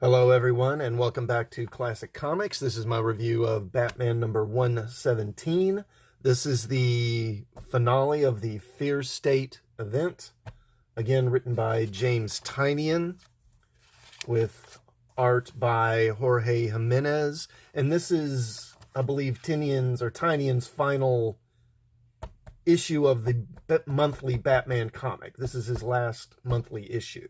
Hello everyone, and welcome back to Classic Comics. This is my review of Batman number 117. This is the finale of the Fear State event. Again, written by James Tynion, with art by Jorge Jimenez. And this is, I believe, Tynion's final issue of the monthly Batman comic. This is his last monthly issue.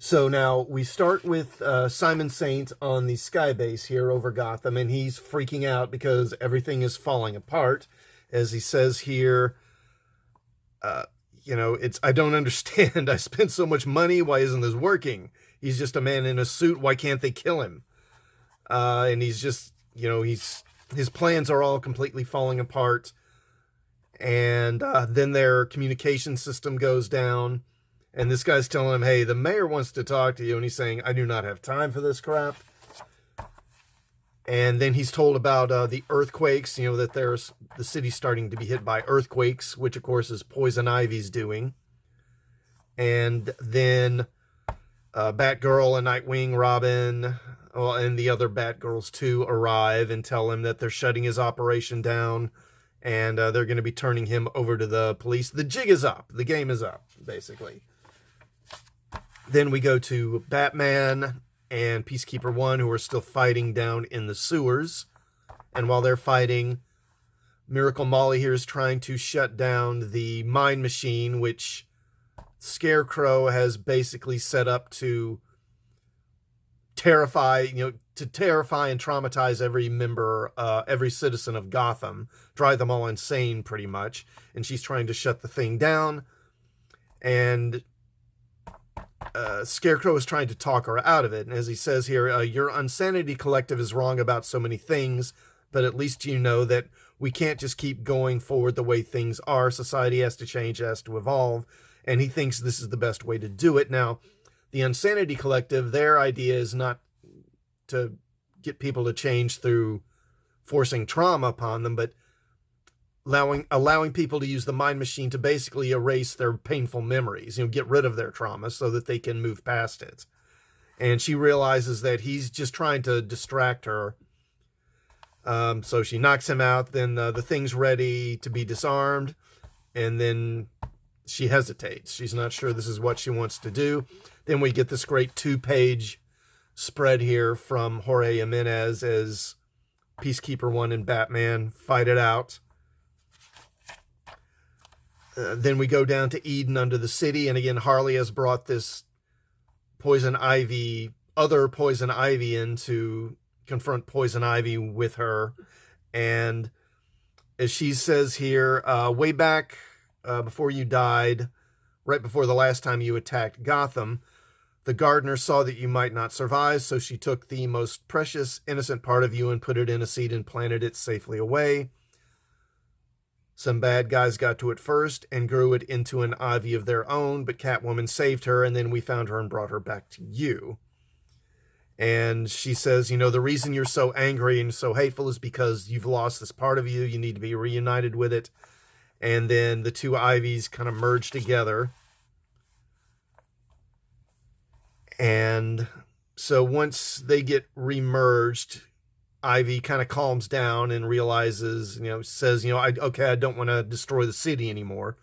So now we start with Simon Saint on the skybase here over Gotham, and he's freaking out because everything is falling apart. As he says here, I don't understand. I spent so much money. Why isn't this working? He's just a man in a suit. Why can't they kill him? And he's just, his plans are all completely falling apart. And then their communication system goes down. And this guy's telling him, hey, the mayor wants to talk to you. And he's saying, I do not have time for this crap. And then he's told about the earthquakes, that the city's starting to be hit by earthquakes, which, of course, is Poison Ivy's doing. And then Batgirl and Nightwing, Robin, and the other Batgirls, too, arrive and tell him that they're shutting his operation down. And they're going to be turning him over to the police. The jig is up. The game is up, basically. Then we go to Batman and Peacekeeper 1, who are still fighting down in the sewers. And while they're fighting, Miracle Molly here is trying to shut down the Mind Machine, which Scarecrow has basically set up to terrify and traumatize every member, every citizen of Gotham, drive them all insane pretty much. And she's trying to shut the thing down. And Scarecrow is trying to talk her out of it. And as he says here, your Insanity Collective is wrong about so many things, but at least you know that we can't just keep going forward the way things are. Society has to change, has to evolve. And he thinks this is the best way to do it. Now, the Insanity Collective, their idea is not to get people to change through forcing trauma upon them, but allowing people to use the Mind Machine to basically erase their painful memories, get rid of their trauma so that they can move past it. And she realizes that he's just trying to distract her. So she knocks him out. Then the thing's ready to be disarmed. And then she hesitates. She's not sure this is what she wants to do. Then we get this great 2-page spread here from Jorge Jimenez as Peacekeeper 1 and Batman fight it out. Then we go down to Eden under the city. And again, Harley has brought this other Poison Ivy in to confront Poison Ivy with her. And as she says here, way back before you died, right before the last time you attacked Gotham, the gardener saw that you might not survive, so she took the most precious, innocent part of you and put it in a seed and planted it safely away. Some bad guys got to it first and grew it into an ivy of their own, but Catwoman saved her, and then we found her and brought her back to you. And she says, the reason you're so angry and so hateful is because you've lost this part of you. You need to be reunited with it. And then the two ivies kind of merge together. And so once they get remerged, Ivy kind of calms down and realizes, says, I don't want to destroy the city anymore.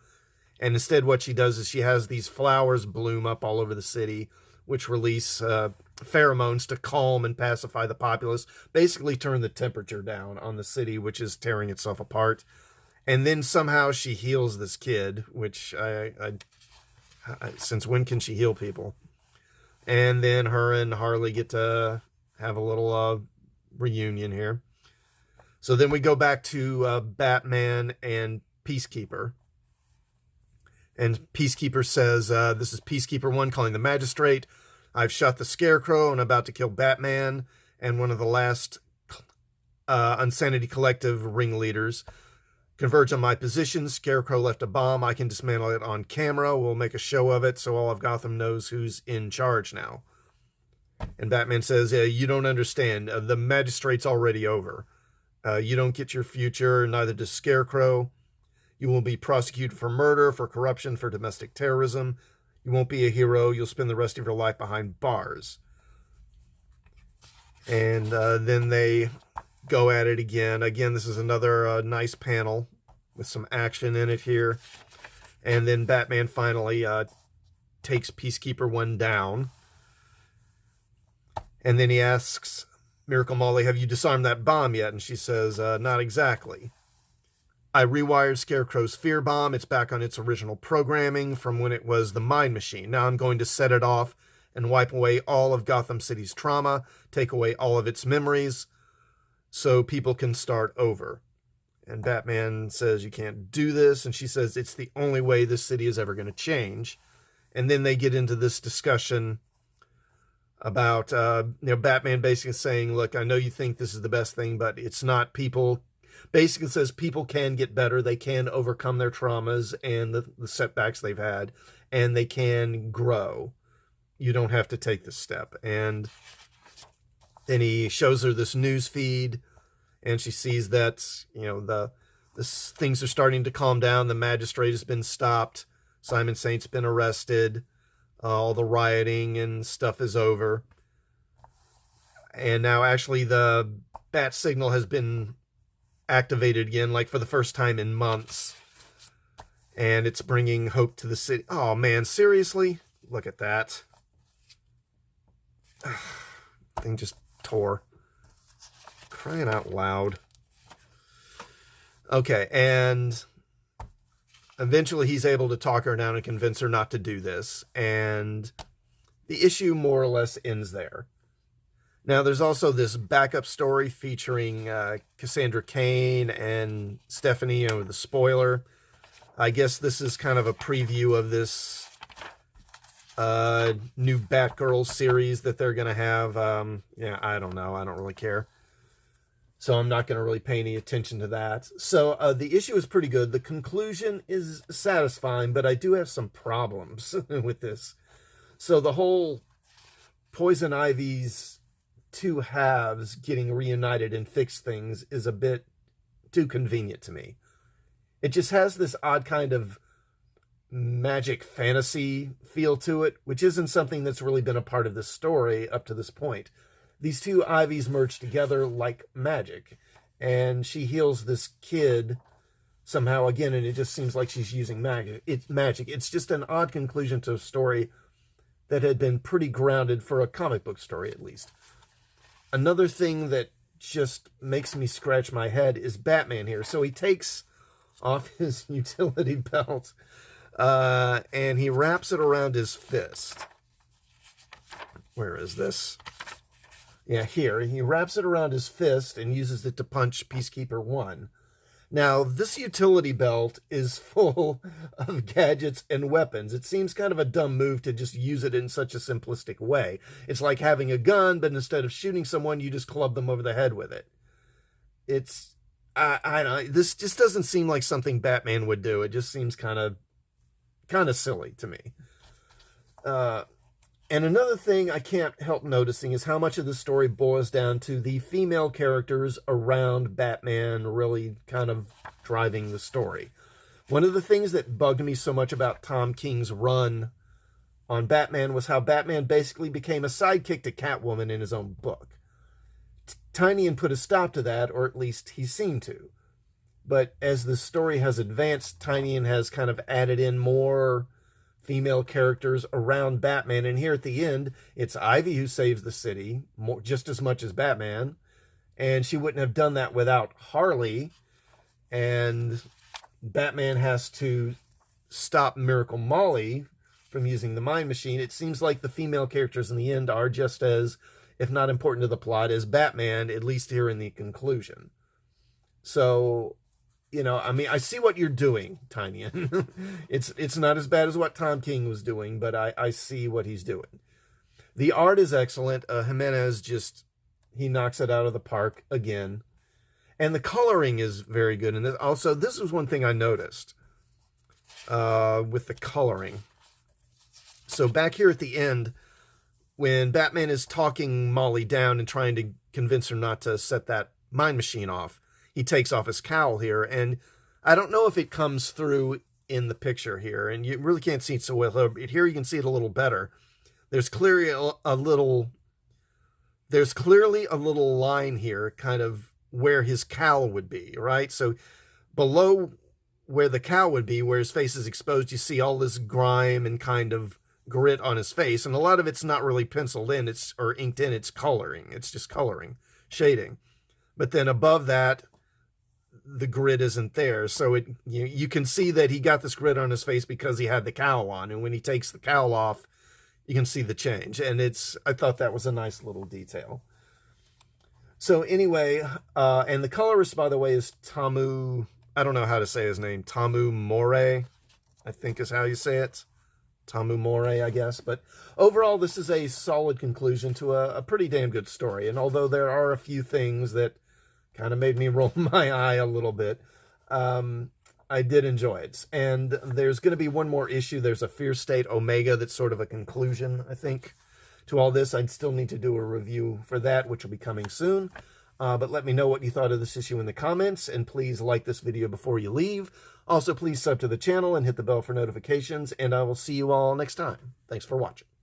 And instead what she does is she has these flowers bloom up all over the city, which release pheromones to calm and pacify the populace, basically turn the temperature down on the city, which is tearing itself apart. And then somehow she heals this kid, which since when can she heal people? And then her and Harley get to have a little reunion here. So then we go back to Batman and Peacekeeper. And Peacekeeper says, this is Peacekeeper 1 calling the magistrate. I've shot the Scarecrow and about to kill Batman and one of the last Insanity Collective ringleaders. Converge on my position. Scarecrow left a bomb. I can dismantle it on camera. We'll make a show of it so all of Gotham knows who's in charge now. And Batman says, you don't understand. The magistrate's already over. You don't get your future, neither does Scarecrow. You will be prosecuted for murder, for corruption, for domestic terrorism. You won't be a hero. You'll spend the rest of your life behind bars. And then they go at it again. Again, this is another nice panel with some action in it here. And then Batman finally takes Peacekeeper 1 down. And then he asks Miracle Molly, have you disarmed that bomb yet? And she says, not exactly. I rewired Scarecrow's fear bomb. It's back on its original programming from when it was the Mind Machine. Now I'm going to set it off and wipe away all of Gotham City's trauma, take away all of its memories, so people can start over. And Batman says, you can't do this. And she says, it's the only way this city is ever going to change. And then they get into this discussion about, Batman basically saying, look, I know you think this is the best thing, but it's not. People basically says people can get better. They can overcome their traumas and the setbacks they've had, and they can grow. You don't have to take this step. And then he shows her this news feed, and she sees that, the things are starting to calm down. The magistrate has been stopped. Simon Saint's been arrested. All the rioting and stuff is over. And now actually the bat signal has been activated again, like for the first time in months. And it's bringing hope to the city. Oh man, seriously? Look at that. Thing just tore. Crying out loud. Okay, and eventually he's able to talk her down and convince her not to do this. And the issue more or less ends there. Now, there's also this backup story featuring Cassandra Cain and Stephanie, the spoiler. I guess this is kind of a preview of this new Batgirl series that they're going to have. I don't know. I don't really care. So I'm not going to really pay any attention to that. So the issue is pretty good. The conclusion is satisfying, but I do have some problems with this. So the whole Poison Ivy's two halves getting reunited and fix things is a bit too convenient to me. It just has this odd kind of magic fantasy feel to it, which isn't something that's really been a part of this story up to this point. These two Ivies merge together like magic, and she heals this kid somehow again, and it just seems like she's using magic. It's just an odd conclusion to a story that had been pretty grounded for a comic book story, at least. Another thing that just makes me scratch my head is Batman here. So he takes off his utility belt, and he wraps it around his fist. Where is this? Yeah, here. He wraps it around his fist and uses it to punch Peacekeeper 1. Now, this utility belt is full of gadgets and weapons. It seems kind of a dumb move to just use it in such a simplistic way. It's like having a gun, but instead of shooting someone, you just club them over the head with it. It's, I don't know, this just doesn't seem like something Batman would do. It just seems kind of silly to me. And another thing I can't help noticing is how much of the story boils down to the female characters around Batman really kind of driving the story. One of the things that bugged me so much about Tom King's run on Batman was how Batman basically became a sidekick to Catwoman in his own book. Tynion put a stop to that, or at least he seemed to. But as the story has advanced, Tynion has kind of added in more female characters around Batman, and here at the end, it's Ivy who saves the city, just as much as Batman, and she wouldn't have done that without Harley, and Batman has to stop Miracle Molly from using the Mind Machine. It seems like the female characters in the end are just as, if not important to the plot, as Batman, at least here in the conclusion. So, I see what you're doing, Tynion. It's not as bad as what Tom King was doing, but I see what he's doing. The art is excellent. Jimenez he knocks it out of the park again. And the coloring is very good. And also, this was one thing I noticed with the coloring. So back here at the end, when Batman is talking Molly down and trying to convince her not to set that Mind Machine off, he takes off his cowl here, and I don't know if it comes through in the picture here, and you really can't see it so well. Here you can see it a little better. There's clearly a little line here, kind of where his cowl would be, right? So below where the cowl would be, where his face is exposed, you see all this grime and kind of grit on his face, and a lot of it's not really penciled in, or inked in, it's coloring. It's just coloring, shading. But then above that, the grit isn't there. So you can see that he got this grit on his face because he had the cowl on, and when he takes the cowl off, you can see the change. And I thought that was a nice little detail. So anyway, and the colorist, by the way, is Tamu, I don't know how to say his name, Tamu More, I think is how you say it. Tamu More, I guess. But overall, this is a solid conclusion to a pretty damn good story. And although there are a few things that kind of made me roll my eye a little bit, I did enjoy it. And there's going to be one more issue. There's a Fear State Omega that's sort of a conclusion, I think, to all this. I'd still need to do a review for that, which will be coming soon. But let me know what you thought of this issue in the comments, and please like this video before you leave. Also, please sub to the channel and hit the bell for notifications, and I will see you all next time. Thanks for watching.